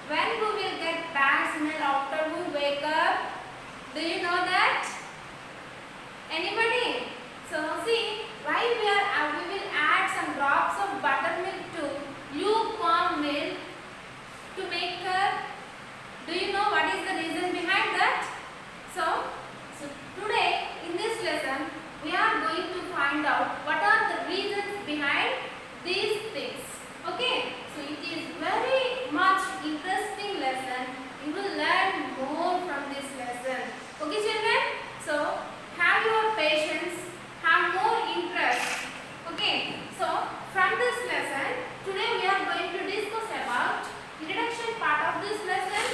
when we will get bad smell after we wake up? Do you know that? Anybody? So see, why we will add some drops of buttermilk to lukewarm milk to make her. Do you know what is the reason behind that? So today in this lesson we are going to find out what are the reasons behind these things. Okay, so it is very much interesting lesson. You will learn more from this lesson. Okay children, so have your patience, have more interest. Okay, so from this lesson today we are going to discuss about introduction part of this lesson,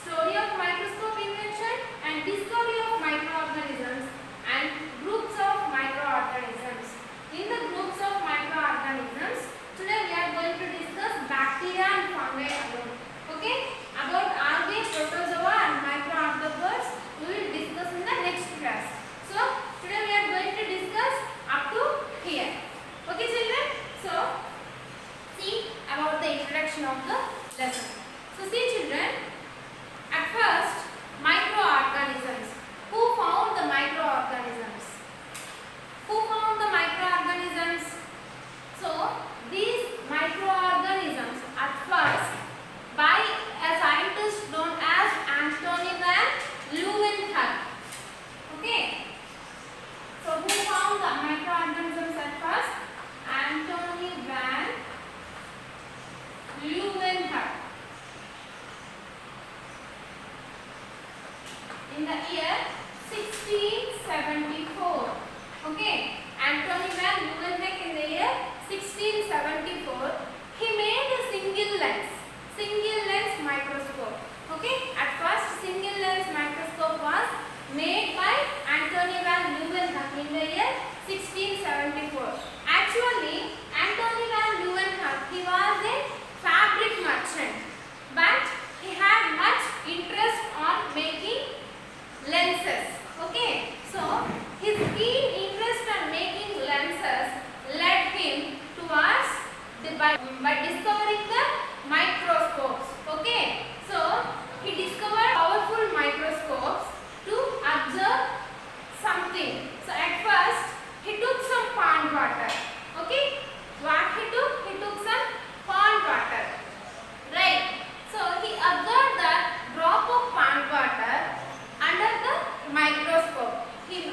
story of microscope invention and discovery of microorganisms and groups of microorganisms. In the groups of microorganisms, today we are going to discuss bacteria and fungi alone. Okay? About algae, protozoa and microarthropods we will discuss in the next class. So, today we are going to discuss up to here. Okay children? So, see about the introduction of the lesson. So, see children, at first, microorganisms. Who found the microorganisms? Who found the microorganisms? So, these microorganisms at first by a scientist known as Antony van Leeuwenhoek. Okay. So, who found the microorganisms at first? Antony van Leeuwenhoek. In the year 1674. Okay, Antony van Leeuwenhoek in the year 1674, he made a single lens microscope. Okay, at first single lens microscope was made by Antony van Leeuwenhoek in the year 1674. Actually, Antony van Leeuwenhoek, he was a fabric merchant, but he had much interest on making lenses. Okay, so his keen interest on making lenses led him towards by discovering the microscopes. Okay, so he discovered powerful microscopes to observe something. So at first he took some pond water. Okay, what he took? He took some pond water. Right. So he observed that drop of pond water under the microscope. He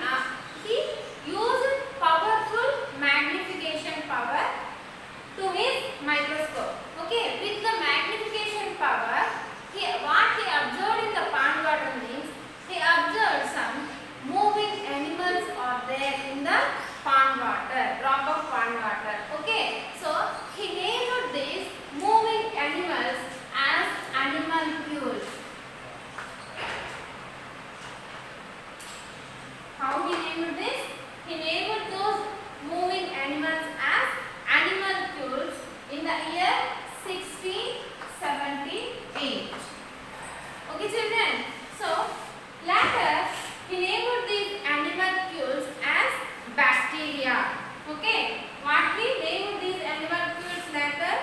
used powerful magnification power to his microscope. Okay, with the magnification power, what he observed in the pond water means he observed some moving animals are there in the pond water, drop of pond water. Okay, so he named these moving animals as animalcules. How he named this? He named those moving animals as animalcules in the year 1678. Okay children, so later he named these animalcules as bacteria. Okay, what he named these animalcules later?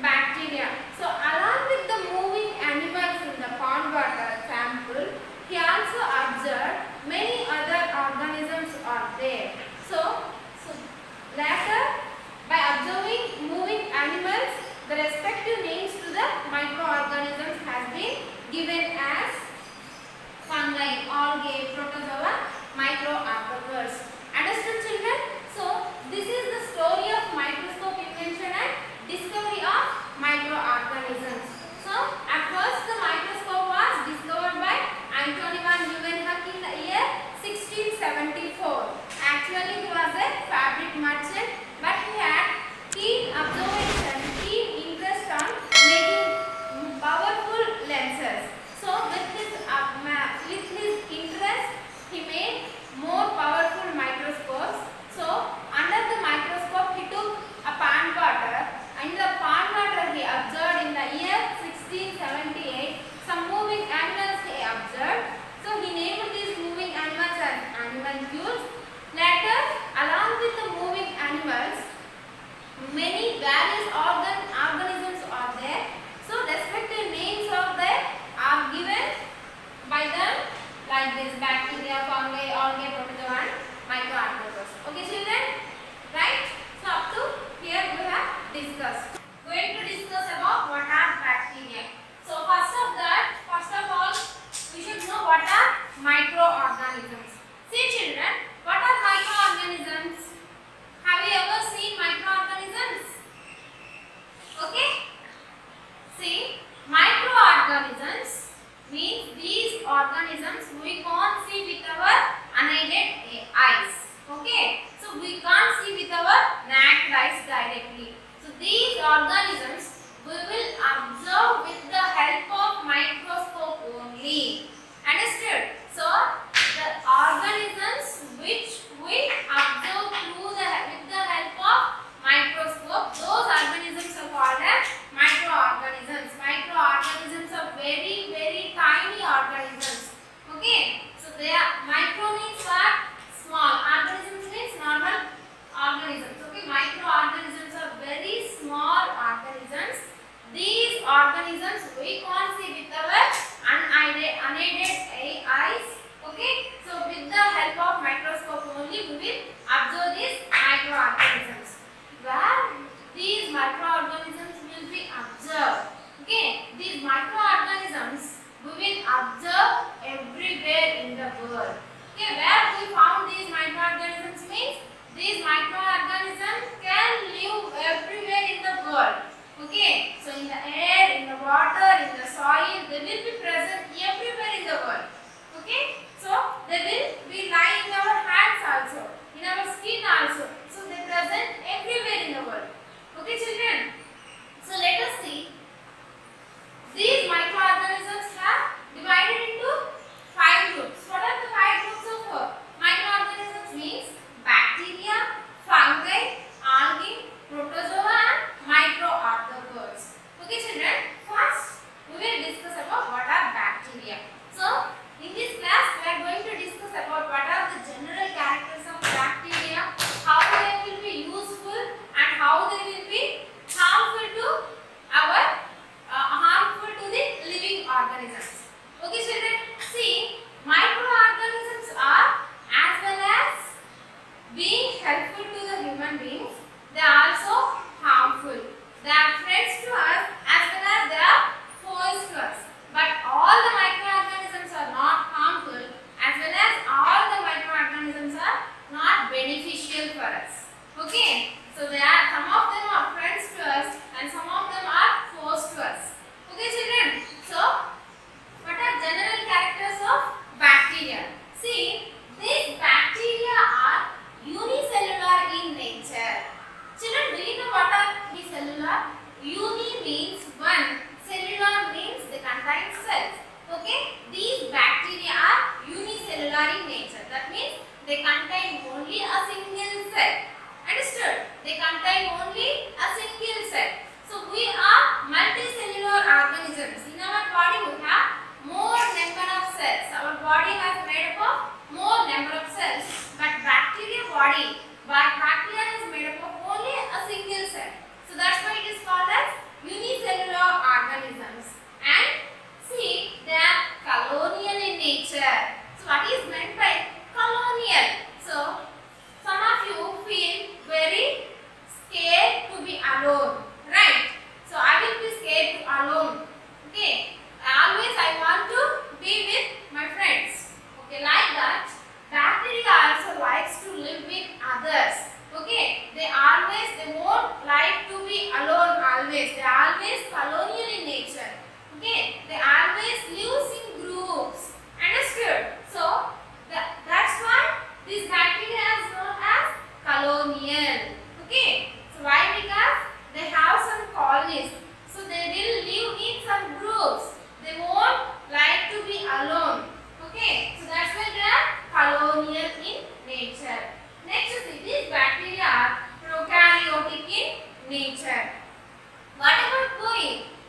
Bacteria. So along with the moving animals in the pond water sample, he also observed many other organisms are there. So later, by observing moving animals, the respective names to the microorganisms has been given as fungi, algae, protozoa, microarthropods. Understood children? So this is the story of microscope invention and discovery of microorganisms. So at first the microscope was discovered by Antony van Leeuwenhoek in the year 1674. Actually he was a fabric merchant, but he had keen observation, keen interest on making powerful lenses. So with his interest, he made more powerful microscopes. So under the microscope he took a pond water. In the pond water he observed See, microorganisms means these organisms we can't see with our unaided eyes. Okay, so we can't see with our naked eyes directly. So these organisms we will observe with the help of microscope only. Understood? So the organisms which we observe through with the help of microscope, those organisms are called as microorganisms. Microorganisms are very tiny organisms. Okay, so they are micro means what? Small. Organisms means normal organisms. Okay, microorganisms are very small organisms. These organisms we can't see with our unaided eyes. Okay, so with the help of microscope only we will observe these microorganisms. Where these microorganisms will be observed. Okay, these microorganisms we will observe everywhere in the world. Okay, where we found these microorganisms means these microorganisms can live everywhere in the world. Okay, so in the air, in the water, in the soil, they will be present everywhere in the world. Okay, so they will be lying in our hands also, in our skin also. So they present everywhere in the world. Okay, children. So let us see. These microorganisms have divided into 5 groups. What are the 5 groups of microorganisms means? Bacteria, fungi, algae, protozoa and microarthropods. Okay children, first we will discuss about what are bacteria. So in this class we are going to discuss about what are the general characters of bacteria, how they will be useful and how they will be harmful to the living organisms. Okay children, see, microorganisms are as well as being helpful to the human beings, they are also harmful. They are friends to us as well as they are foes to us. But all the microorganisms are not harmful as well as all the microorganisms are not beneficial for us. Okay, so they are, some of them are friends to us and some of them are foes to us. Okay children, so what are general characters of bacteria? See, these bacteria are unicellular in nature. Children, do you know what are unicellular? Uni means one, cellular means they contain cells. Okay, these bacteria are unicellular in nature. That means they contain only a single cell. Understood? They contain only a single cell. So we are multicellular organisms. In our body we have more number of cells. Our body has made up of more number of cells. But bacteria is made up of only a single cell. So that's why it is called as unicellular organisms. And see, they are colonial in nature. So what is meant by colonial? So some of you feel very scared to be alone, right? So I will be scared to alone. Okay, always I want to be with my friends. Okay, like that. Bacteria also likes to live with others. Okay, they won't like to be alone always. They are always colonial in nature. Okay, they always live in groups. Understood? So that's why this bacteria is known as colonial. Okay, so why? Because they have some colonies. So they will live in some groups. They won't like to be alone. Okay, so that's why they are colonial in nature. Next, see, these bacteria are prokaryotic in nature. What about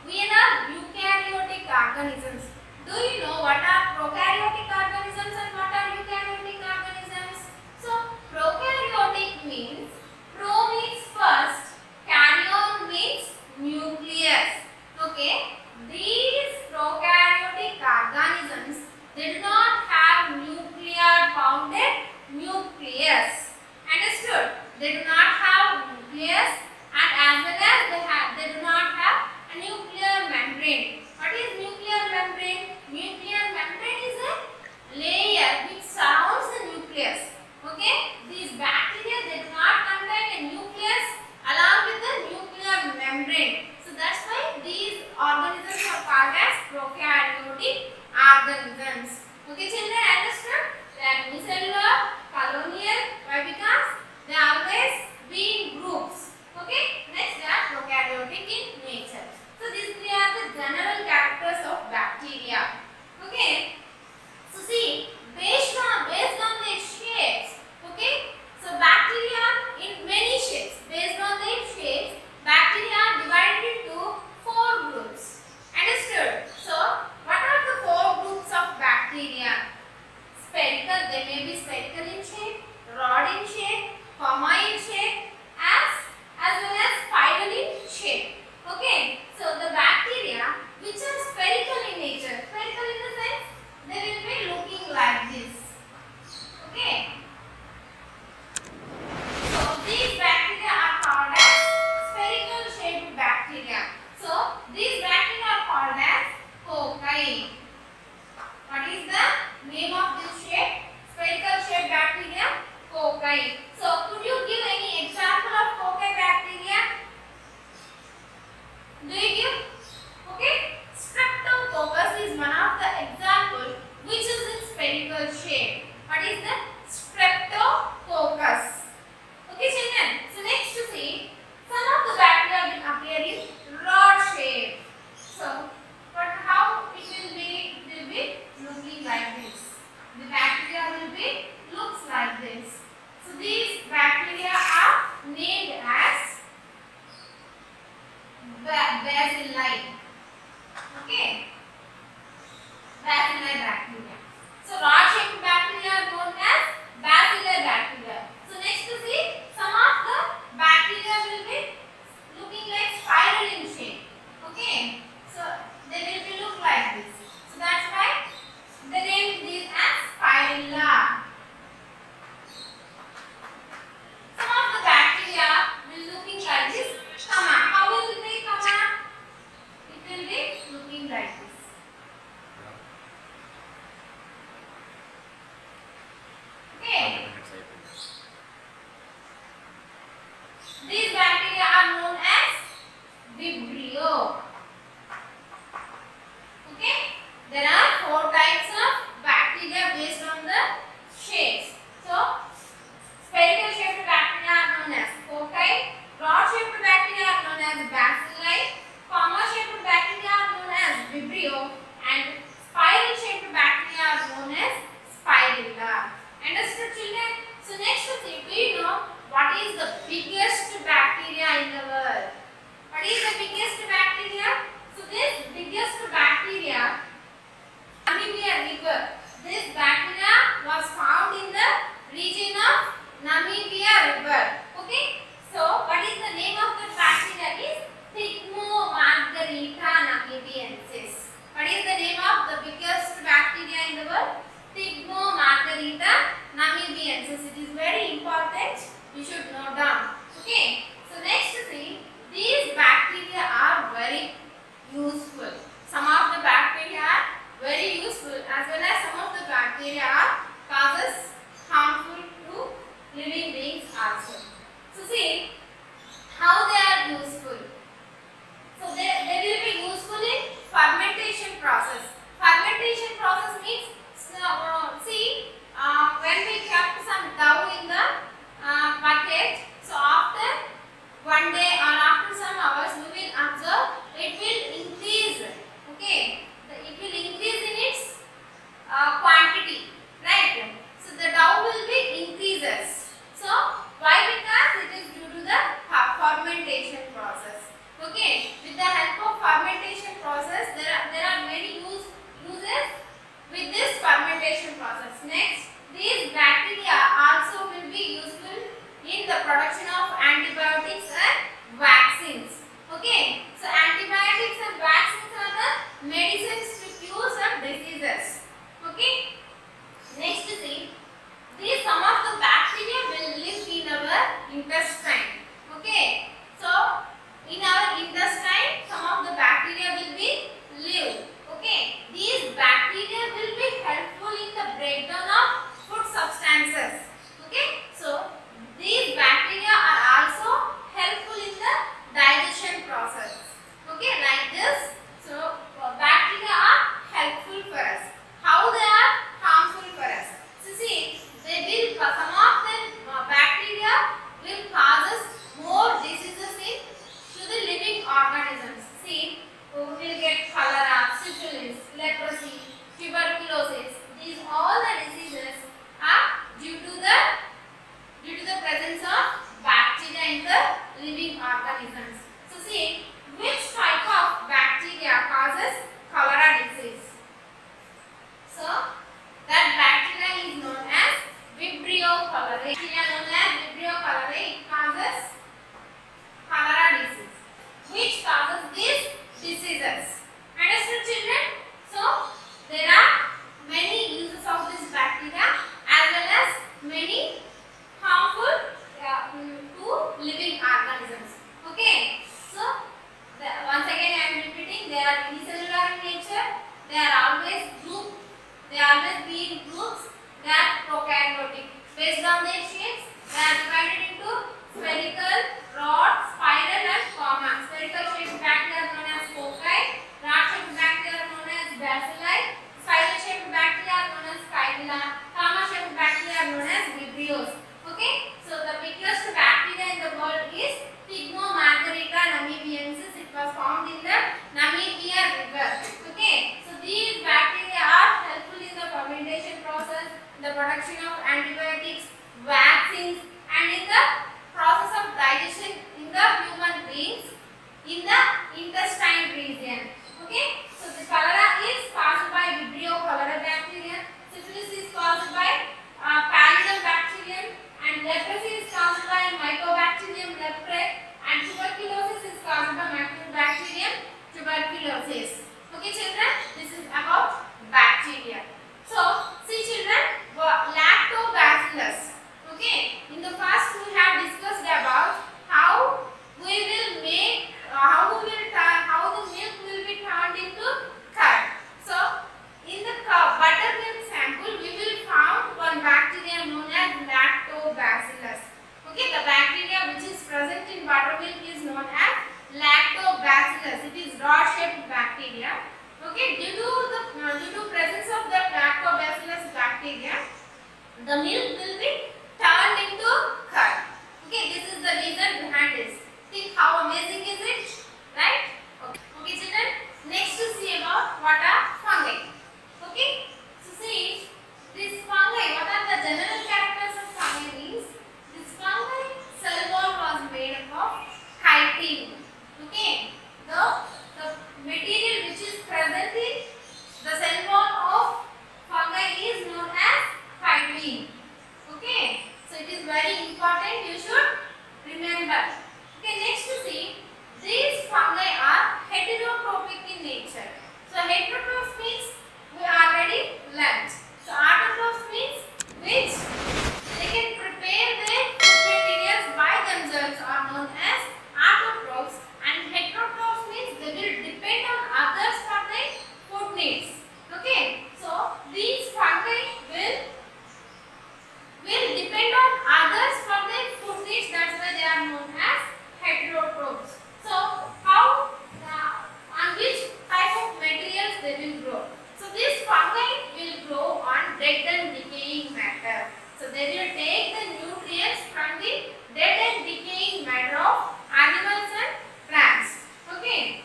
we are eukaryotic organisms. Do you know what are prokaryotic organisms and what are eukaryotic organisms? So prokaryotic means pro means first, karyon means nucleus. Okay, these prokaryotic organisms, they do not have nuclear bounded nucleus. Understood? They do not have nucleus and as well as they do not have a nuclear membrane. What is nuclear membrane? Nuclear membrane is a layer which surrounds the nucleus. Okay? These bacteria, they do not contain a nucleus along with the nuclear membrane. So that's why these organisms called as prokaryotic organisms. Okay, children, understood? They are unicellular, colonial. Why? Because they always be in groups. Okay. Next, they are prokaryotic in nature. So these three are the general characters of bacteria. Okay. So see, based on their shapes. Okay. So bacteria in many shapes. Based on their shapes, bacteria are divided into four groups. Understood? So what are the four groups of bacteria? Spherical. They may be spherical in shape, rod in shape, comma in shape, as well as spiral in shape. Okay. So the bacteria which are spherical in nature. Spherical in the sense they will be looking like this. Okay. So these bacteria are called as spherical shaped bacteria. So these bacteria are called as cocci. What is the name of this shape? Spherical shaped bacteria, cocci. So could you give any example of cocci bacteria? Do you give? Okay. Streptococcus is one of the example which is in spherical shape. What is the streptococcus? Okay, children. So next to see, some of the bacteria will appear in rod shape. So, but how it will be looking like this. The bacteria will be looks like this. So these bacteria are named as bacilli. Okay, bacilli bacteria. So rod-shaped bacteria are known as bacilli bacteria. So next to see, some of the bacteria will be looking like spiral in shape. Okay, so they will be look like this. So that's why they name these as spirilla. Some of the bacteria will looking like this. Comma. How will it be comma? It will be looking like this. Okay. These bacteria are known as Vibrio. Okay. There are four types of bacteria based on the shapes. So, spherical shaped bacteria are known as cocci, rod shaped bacteria are known as bacilli, comma shaped bacteria are known as Vibrio, and spiral shaped bacteria are known as spirilla. Understood, children? So next to see, do you know what is the biggest bacteria in the world? What is the biggest bacteria? So this biggest bacteria, Namibia river. This bacteria was found in the region of Namibia river. Okay. So what is the name of the bacteria? Is Thigmomargarita namibiensis. What is the name of the biggest bacteria in the world? Thigmomargarita namibiensis. It is very important. You should note down. Okay. So next see, these bacteria are very useful. Some of the bacteria are very useful as well as some of the bacteria are causes harmful to living beings also. So see how they are useful. So they will be useful in fermentation process. Fermentation process means see when we kept some dough in the bucket, so after one day or after some hours we will observe it will increase They are always group. They always be in groups. They are prokaryotic. Based on their shapes, they are divided into spherical, rod, spiral, and comma. Spherical shaped bacteria are known as foci. Rod shaped bacteria are known as bacilli. Spiral shaped bacteria are known as spirilla. Comma shaped bacteria are known as vibrios. Okay. So the biggest bacteria in the world is Pygmomargarita namibiensis. It was found in the Namibia river. Okay. So these bacteria are helpful in the fermentation process, the production of antibiotics, vaccines, and in the process of digestion in the human beings in the intestine region. Okay. So the cholera is caused by Vibrio cholera bacteria. Syphilis is caused by Pallidum bacterium, and leprosy is caused by Mycobacterium leprae, and tuberculosis is caused by Mycobacterium tuberculosis. Okay children, this is about bacteria. So see children, lactobacillus. Okay, in the first we have discussed about how we will make how the milk will be turned into curd. So in the buttermilk sample we will found one bacteria known as lactobacillus. Okay, the bacteria which is present in buttermilk is known as lactobacillus. It is rod-shaped bacteria. Okay, due to presence of the lactobacillus bacteria, the milk will be turned into curd. Okay, this is the reason behind this. Think how amazing is it, right? Okay children, next to see about what are fungi. Okay, so see this fungi, what are the general characters of fungi means, this fungi cell wall was made up of chitin. Okay, the material which is present in the cell wall of fungi is known as chitin. Okay, so it is very important, you should remember. Okay, next to see, these fungi are heterotrophic in nature. So heterotrophs means we already learnt. So autotrophs means which they can prepare their food materials by themselves are known as autotrophs, and heterotrophs means they will depend on others for their food needs. Okay, so these fungi will depend on others for their food needs. That's why they are known as heterotrophs. So how on which type of materials they will grow? So this fungi will grow on dead and decaying matter. So they will take the nutrients from the dead and decaying matter of animals and plants. Okay.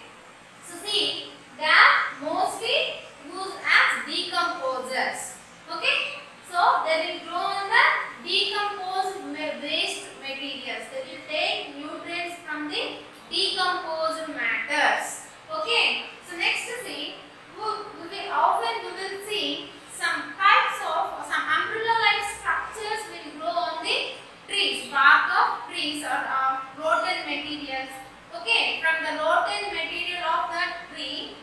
So see, they are mostly used as decomposers. Okay. So they will grow on the decomposed waste materials. They will take nutrients from the decomposed matters. Okay. So next to see, we will see some types of some umbrella-like structures will grow on the trees, bark of trees or rotten materials. Okay, from the rotten material of the tree.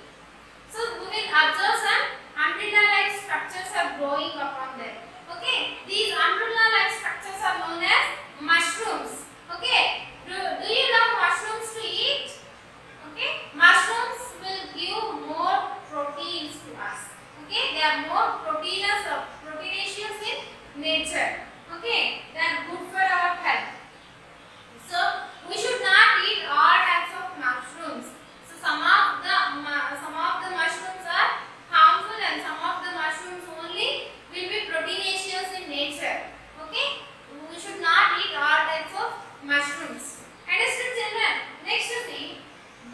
So we will observe some umbrella-like structures are growing upon them. Okay, these umbrella-like structures are known as mushrooms. Okay, do you love mushrooms to eat? Okay, mushrooms will give more proteins to us. Okay, they are more proteinaceous in nature. Okay, they are good for our health. So we should not eat all types of mushrooms. So some of the mushrooms are harmful, and some of the mushrooms only will be proteinaceous in nature. Okay, we should not eat all types of mushrooms. Understood children? Next to see,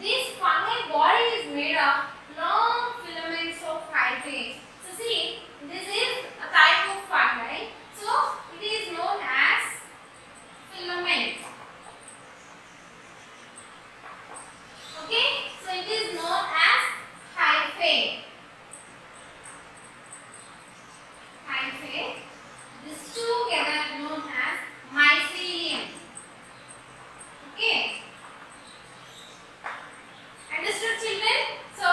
this fungi body is made of long filaments of hyphae. So see, this is a type of fungi. So it is known as filament. Okay, so it is known as hyphae. Hyphae. These together known as mycelium. Okay. Understood children? So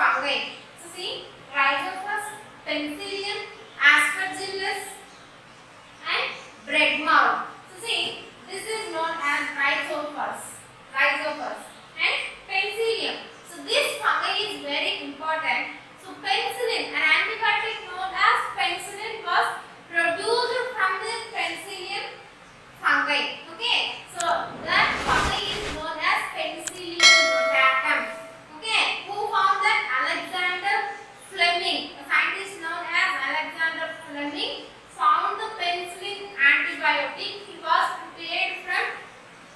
fungi. So see, Rhizophus, Penicillium, Aspergillus, and bread mold. So see, this is known as Rhizophus, and Penicillium. So this fungi is very important. So penicillin, an antibiotic known as penicillin, was produced from this Penicillium fungi. Okay, so that fungi is known as Penicillium notatum. Okay, who found that? Alexander Fleming, a scientist known as Alexander Fleming, found the penicillin antibiotic. He was prepared from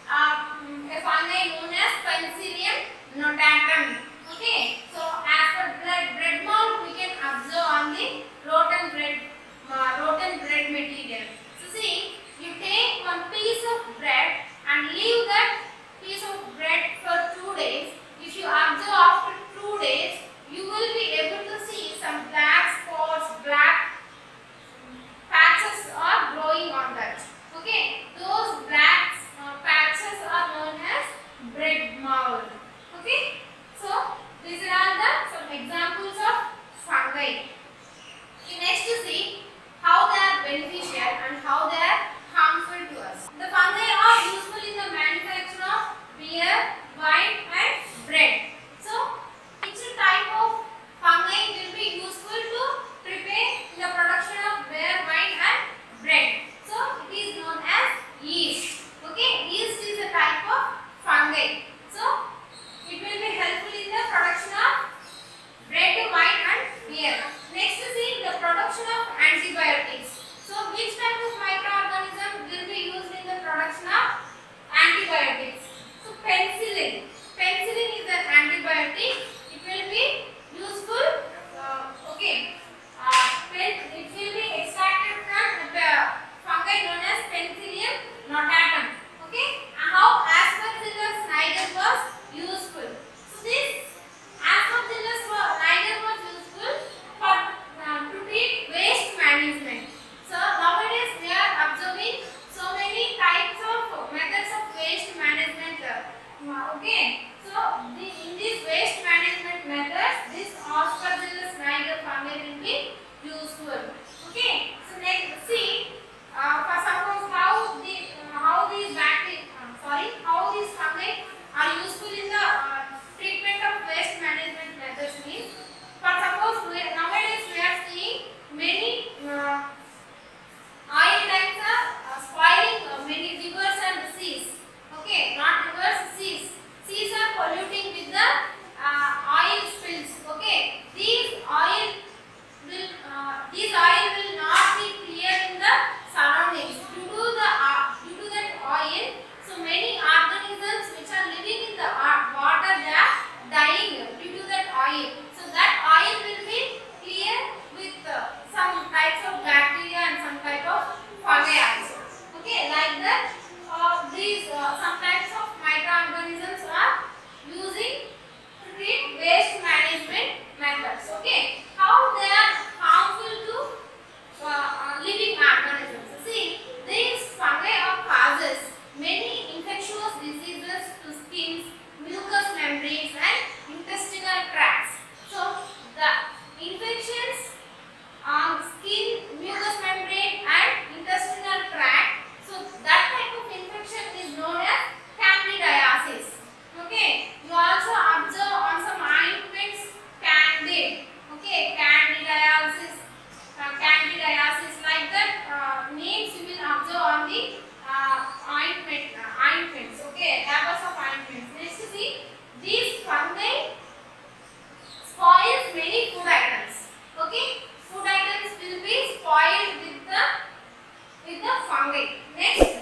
a fungi known as Penicillium notatum. Okay, so as per bread mold, we can observe on the rotten bread material. So see, you take one piece of bread and leave that piece of bread for 2 days. If you observe after 2 days, you will be able to see some black spots, black patches are growing on that. Okay, those black patches are known as bread mold. Okay, so these are all the some examples of fungi. Okay, next to see how they are beneficial and how they are harmful to us. The fungi are useful in the manufacture of beer, wine, and bread. So each type of fungi will be useful to prepare the production of beer, wine, and bread. So it is known as yeast. Okay, yeast is a type of fungi. So it will be helpful in the production of bread, wine, and beer. Next is the production of antibiotics. So which type of microorganism will be used in the production of antibiotics? So penicillin. Penicillin is an antibiotic. It will be useful. It will be extracted from the fungi known as Penicillium notatum. Okay, and how Aspergillus niger was useful. So this Aspergillus niger was useful for to treat waste management. So nowadays we are observing so many types of methods of waste management. Okay, so in these waste management methods, this Aspergillus niger fungi will be useful. Okay, so next see for suppose how these fungi are useful in the treatment of waste management methods means, for suppose nowadays we are seeing many oil tanks are spoiling many rivers and seas. Okay, not rivers, seas. Seas are polluting with the oil spills. Okay, these oil will not be clear in the surroundings due to that oil. So many organisms which are living in the water, they are dying due to that oil. So that oil will be clear with some types of bacteria and some type of fungi also. Okay, like that these some types of microorganisms are using to treat waste management methods. Okay, how they are harmful to living organisms. See, these fungi causes many infectious diseases to skins, mucous membranes, and intestinal tracts. So the infections on skin, mucous membrane, and intestinal tract. So that type of infection is known as candidiasis. Okay, you also observe on some ointments candid. Okay, candidiasis like that names you will observe on the ointments. Okay, tablets of ointments. Next to see, these fungi spoils many food items. Okay, food items will be spoiled with the fungi. Next,